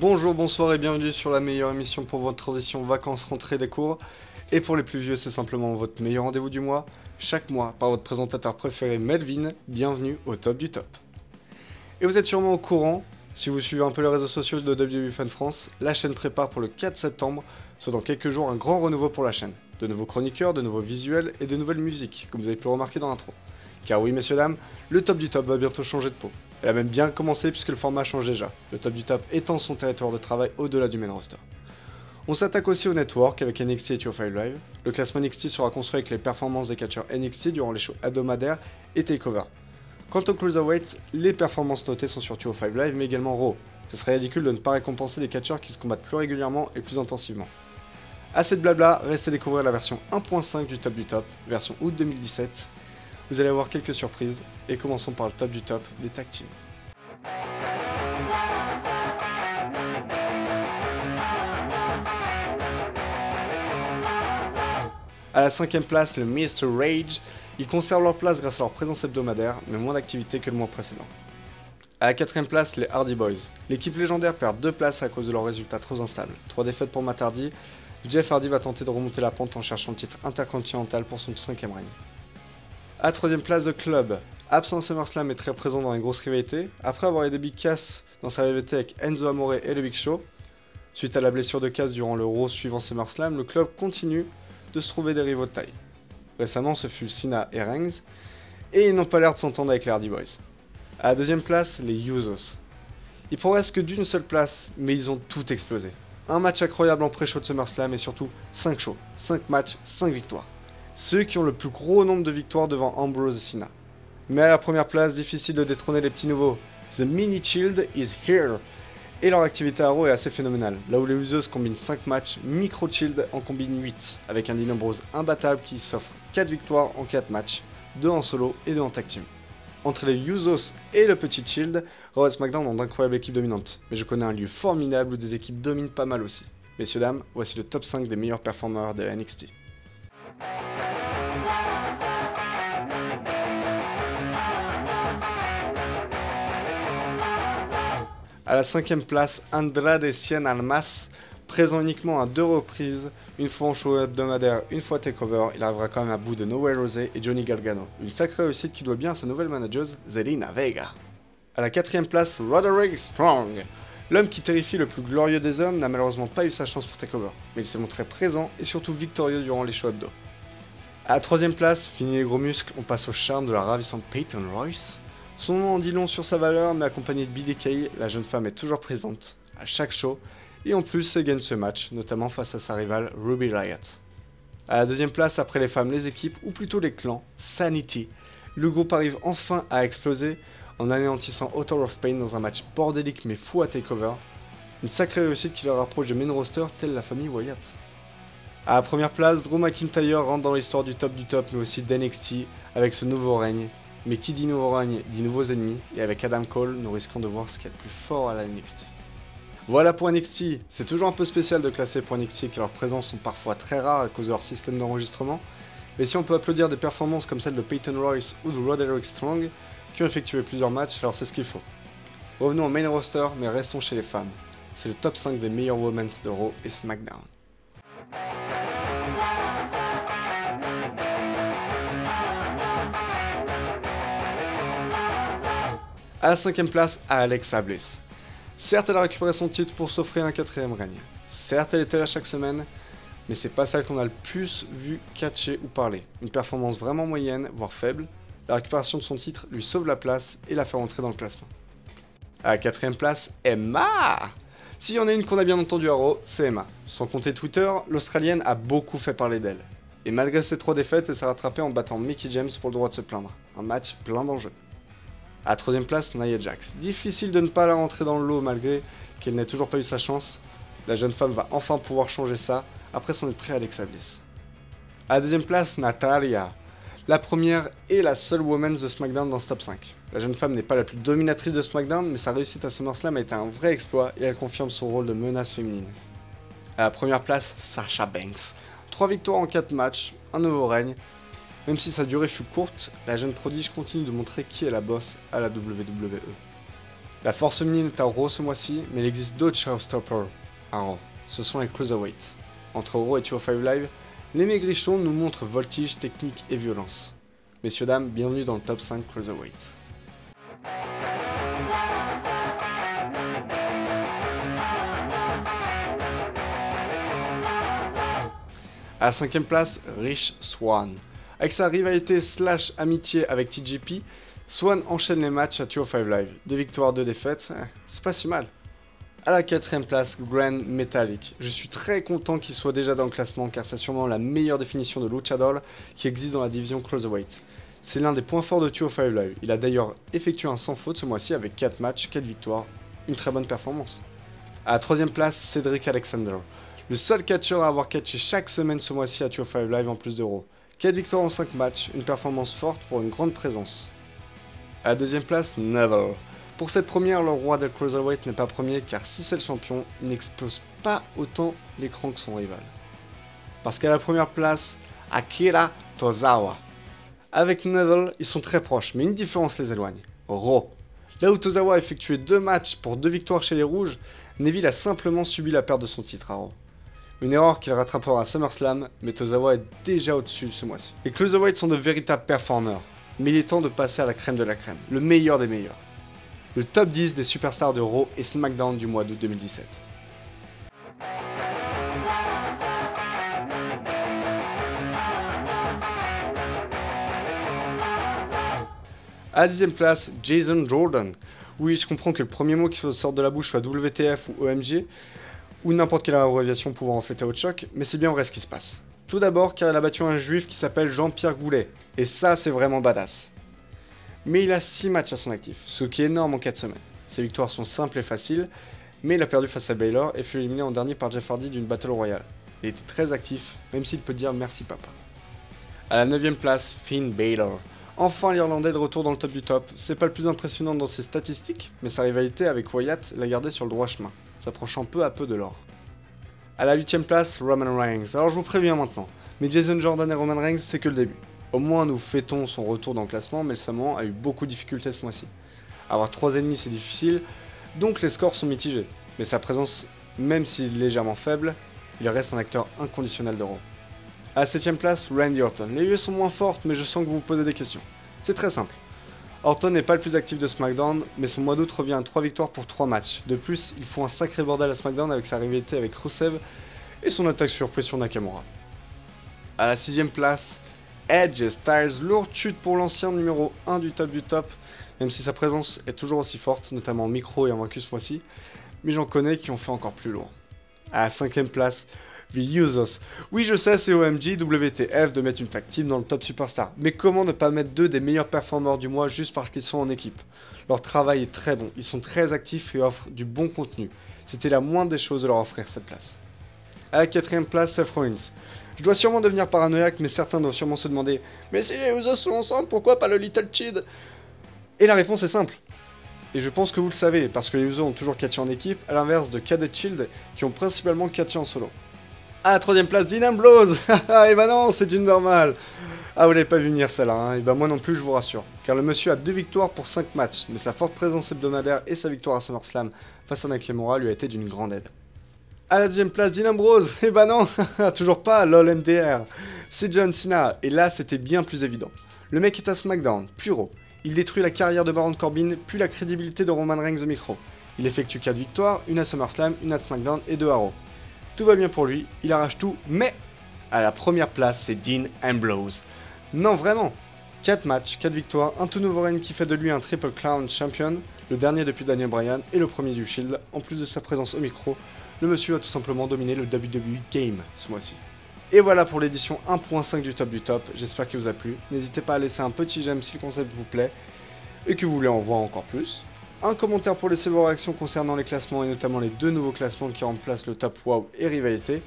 Bonjour, bonsoir et bienvenue sur la meilleure émission pour votre transition vacances, rentrée des cours. Et pour les plus vieux, c'est simplement votre meilleur rendez-vous du mois, chaque mois par votre présentateur préféré Melvin. Bienvenue au top du top. Et vous êtes sûrement au courant, si vous suivez un peu les réseaux sociaux de WWE Fan France, la chaîne prépare pour le 4 septembre, soit dans quelques jours, un grand renouveau pour la chaîne. De nouveaux chroniqueurs, de nouveaux visuels et de nouvelles musiques, comme vous avez pu le remarquer dans l'intro. Car oui, messieurs dames, le top du top va bientôt changer de peau. Elle a même bien commencé puisque le format change déjà, le top du top étend son territoire de travail au-delà du main roster. On s'attaque aussi au network avec NXT et 205 Live. Le classement NXT sera construit avec les performances des catcheurs NXT durant les shows hebdomadaires et Takeover. Quant au Cruiserweight, les performances notées sont sur 205 Live mais également Raw. Ce serait ridicule de ne pas récompenser des catcheurs qui se combattent plus régulièrement et plus intensivement. Assez de blabla, restez découvrir la version 1.5 du top, version août 2017. Vous allez avoir quelques surprises, et commençons par le top du top des tag teams. À la 5ème place, le Mr. Rage. Ils conservent leur place grâce à leur présence hebdomadaire, mais moins d'activité que le mois précédent. À la 4ème place, les Hardy Boys. L'équipe légendaire perd 2 places à cause de leurs résultats trop instables. 3 défaites pour Matt Hardy. Jeff Hardy va tenter de remonter la pente en cherchant le titre intercontinental pour son 5ème règne. À la 3ème place, The Club. Absent à SummerSlam est très présent dans les grosses rivalités. Après avoir aidé Big Cass dans sa rivalité avec Enzo Amore et le Big Show, suite à la blessure de Cass durant le Raw suivant SummerSlam, le club continue de se trouver des rivaux de taille. Récemment, ce fut Cena et Reigns, et ils n'ont pas l'air de s'entendre avec les Hardy Boys. À la 2ème place, les Usos. Ils progressent que d'une seule place, mais ils ont tout explosé. Un match incroyable en pré-show de SummerSlam et surtout 5 shows, 5 matchs, 5 victoires. Ceux qui ont le plus gros nombre de victoires devant Ambrose et Cena. Mais à la première place, difficile de détrôner les petits nouveaux. The Mini Shield is here. Et leur activité à Raw est assez phénoménale. Là où les Usos combinent 5 matchs, Micro Shield en combine 8. Avec un Dean Ambrose imbattable qui s'offre 4 victoires en 4 matchs. 2 en solo et 2 en tag team. Entre les Usos et le Petit Shield, Raw et SmackDown ont d'incroyables équipes dominantes. Mais je connais un lieu formidable où des équipes dominent pas mal aussi. Messieurs dames, voici le top 5 des meilleurs performeurs de NXT. À la 5ème place, Andrade Cien Almas, présent uniquement à 2 reprises, une fois en show hebdomadaire, une fois takeover, il arrivera quand même à bout de No Way Rosé et Johnny Gargano. Une sacrée réussite qui doit bien à sa nouvelle manageuse, Zelina Vega. À la 4ème place, Roderick Strong. L'homme qui terrifie le plus glorieux des hommes n'a malheureusement pas eu sa chance pour takeover, mais il s'est montré présent et surtout victorieux durant les shows hebdo. À la 3ème place, fini les gros muscles, on passe au charme de la ravissante Peyton Royce. Son nom en dit long sur sa valeur, mais accompagnée de Billie Kay, la jeune femme est toujours présente, à chaque show, et en plus elle gagne ce match, notamment face à sa rivale Ruby Riott. À la 2ème place, après les femmes, les équipes, ou plutôt les clans, Sanity, le groupe arrive enfin à exploser en anéantissant Author of Pain dans un match bordélique mais fou à Takeover, une sacrée réussite qui leur rapproche de main roster telle la famille Wyatt. À la première place, Drew McIntyre rentre dans l'histoire du top, mais aussi d'NXT avec ce nouveau règne. Mais qui dit nouveau règne dit nouveaux ennemis, et avec Adam Cole, nous risquons de voir ce qu'il y a de plus fort à la NXT. Voilà pour NXT, c'est toujours un peu spécial de classer pour NXT car leurs présences sont parfois très rares à cause de leur système d'enregistrement, mais si on peut applaudir des performances comme celle de Peyton Royce ou de Roderick Strong, qui ont effectué plusieurs matchs, alors c'est ce qu'il faut. Revenons au main roster, mais restons chez les femmes. C'est le top 5 des meilleurs women's de Raw et SmackDown. À la 5ème place, Alexa Bliss. Certes, elle a récupéré son titre pour s'offrir un 4ème règne. Certes, elle était là chaque semaine, mais c'est pas celle qu'on a le plus vu catcher ou parler. Une performance vraiment moyenne, voire faible. La récupération de son titre lui sauve la place et la fait rentrer dans le classement. À la 4ème place, Emma. S'il y en a une qu'on a bien entendu à Raw, c'est Emma. Sans compter Twitter, l'Australienne a beaucoup fait parler d'elle. Et malgré ses 3 défaites, elle s'est rattrapée en battant Mickie James pour le droit de se plaindre. Un match plein d'enjeux. À la 3ème place, Nia Jax. Difficile de ne pas la rentrer dans le lot malgré qu'elle n'ait toujours pas eu sa chance. La jeune femme va enfin pouvoir changer ça après s'en être pris à Alexa Bliss. À la 2ème place, Natalya. La première et la seule woman de SmackDown dans ce top 5. La jeune femme n'est pas la plus dominatrice de SmackDown, mais sa réussite à SummerSlam a été un vrai exploit et elle confirme son rôle de menace féminine. À la première place, Sasha Banks. 3 victoires en 4 matchs, un nouveau règne. Même si sa durée fut courte, la jeune prodige continue de montrer qui est la boss à la WWE. La force féminine est à Raw ce mois-ci, mais il existe d'autres showstoppers à Raw. Ce sont les Cruiserweights. Entre Raw et 205 Live, les maigrichons nous montrent voltige, technique et violence. Messieurs, dames, bienvenue dans le top 5 Cruiserweight. À la 5ème place, Rich Swann. Avec sa rivalité slash amitié avec TJP, Swann enchaîne les matchs à 205 Live. 2 victoires, 2 défaites, c'est pas si mal. À la 4ème place, Grand Metalik. Je suis très content qu'il soit déjà dans le classement car c'est sûrement la meilleure définition de luchador qui existe dans la division Cruiserweight. C'est l'un des points forts de 205 Live. Il a d'ailleurs effectué un sans faute ce mois-ci avec 4 matchs, 4 victoires, une très bonne performance. À la 3ème place, Cedric Alexander. Le seul catcheur à avoir catché chaque semaine ce mois-ci à 205 Live en plus d'euros. 4 victoires en 5 matchs, une performance forte pour une grande présence. À la 2ème place, Neville. Pour cette première, le roi del Cruiserweight n'est pas premier car si c'est le champion, il n'explose pas autant l'écran que son rival. Parce qu'à la première place, Akira Tozawa. Avec Neville, ils sont très proches, mais une différence les éloigne. Raw. Là où Tozawa a effectué 2 matchs pour 2 victoires chez les Rouges, Neville a simplement subi la perte de son titre à Raw. Une erreur qu'il rattrapera à SummerSlam, mais Tozawa est déjà au-dessus ce mois-ci. Les Cruiserweights sont de véritables performeurs, mais il est temps de passer à la crème de la crème, le meilleur des meilleurs. Le top 10 des superstars de Raw et SmackDown du mois d'août 2017. À la 10ème place, Jason Jordan. Oui, je comprends que le premier mot qui sort de la bouche soit WTF ou OMG, ou n'importe quelle abréviation pouvant refléter votre choc, mais c'est bien vrai ce qui se passe. Tout d'abord car il a battu un juif qui s'appelle Jean-Pierre Goulet, et ça c'est vraiment badass. Mais il a 6 matchs à son actif, ce qui est énorme en 4 semaines. Ses victoires sont simples et faciles, mais il a perdu face à Baylor et fut éliminé en dernier par Jeff Hardy d'une Battle Royale. Il était très actif, même s'il peut dire merci papa. À la 9ème place, Finn Baylor. Enfin l'Irlandais de retour dans le top du top, c'est pas le plus impressionnant dans ses statistiques, mais sa rivalité avec Wyatt l'a gardé sur le droit chemin, s'approchant peu à peu de l'or. À la 8ème place, Roman Reigns. Alors je vous préviens maintenant, mais Jason Jordan et Roman Reigns c'est que le début. Au moins nous fêtons son retour dans le classement, mais le Samoan a eu beaucoup de difficultés ce mois-ci. Avoir 3 ennemis c'est difficile, donc les scores sont mitigés, mais sa présence, même si légèrement faible, il reste un acteur inconditionnel de Raw. À la 7ème place, Randy Orton. Les US sont moins fortes, mais je sens que vous vous posez des questions. C'est très simple. Orton n'est pas le plus actif de SmackDown, mais son mois d'août revient à 3 victoires pour 3 matchs. De plus, il fout un sacré bordel à SmackDown avec sa rivalité avec Rusev et son attaque surprise sur Nakamura. À la 6ème place, Edge et Styles. Lourde chute pour l'ancien numéro 1 du top, même si sa présence est toujours aussi forte, notamment en micro et en vaincu ce mois-ci, mais j'en connais qui ont fait encore plus lourd. À la 5ème place, The Usos. Oui, je sais, c'est OMG, WTF de mettre une tag team dans le top superstar. Mais comment ne pas mettre 2 des meilleurs performeurs du mois juste parce qu'ils sont en équipe? Leur travail est très bon, ils sont très actifs et offrent du bon contenu. C'était la moindre des choses de leur offrir cette place. À la 4ème place, Seth Rollins. Je dois sûrement devenir paranoïaque, mais certains doivent sûrement se demander « Mais si les Usos sont ensemble, pourquoi pas le Little Chid ?» Et la réponse est simple. Et je pense que vous le savez, parce que les Usos ont toujours catché en équipe, à l'inverse de Cadet Shield, qui ont principalement catché en solo. À la 3ème place, Dean Ambrose. Et bah non, c'est Jinder Mahal. Ah, vous l'avez pas vu venir celle-là, hein. Et bah moi non plus, je vous rassure. Car le monsieur a 2 victoires pour 5 matchs, mais sa forte présence hebdomadaire et sa victoire à SummerSlam face à Nakamura lui a été d'une grande aide. À la 2ème place, Dean Ambrose. Et bah non, toujours pas, lol MDR. C'est John Cena, et là c'était bien plus évident. Le mec est à SmackDown, puis Raw. Il détruit la carrière de Baron Corbin, puis la crédibilité de Roman Reigns au micro. Il effectue 4 victoires, une à SummerSlam, une à SmackDown et 2 à Raw. Tout va bien pour lui, il arrache tout, mais à la première place, c'est Dean Ambrose. Non, vraiment 4 matchs, 4 victoires, un tout nouveau règne qui fait de lui un Triple Crown Champion, le dernier depuis Daniel Bryan et le premier du Shield. En plus de sa présence au micro, le monsieur a tout simplement dominé le WWE Game ce mois-ci. Et voilà pour l'édition 1.5 du top, j'espère qu'il vous a plu. N'hésitez pas à laisser un petit j'aime si le concept vous plaît et que vous voulez en voir encore plus. Un commentaire pour laisser vos réactions concernant les classements et notamment les 2 nouveaux classements qui remplacent le top WOW et Rivalité,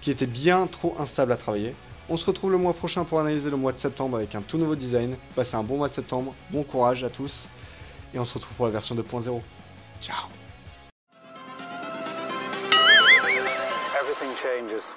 qui étaient bien trop instables à travailler. On se retrouve le mois prochain pour analyser le mois de septembre avec un tout nouveau design. Passez un bon mois de septembre, bon courage à tous, et on se retrouve pour la version 2.0. Ciao. Everything changes.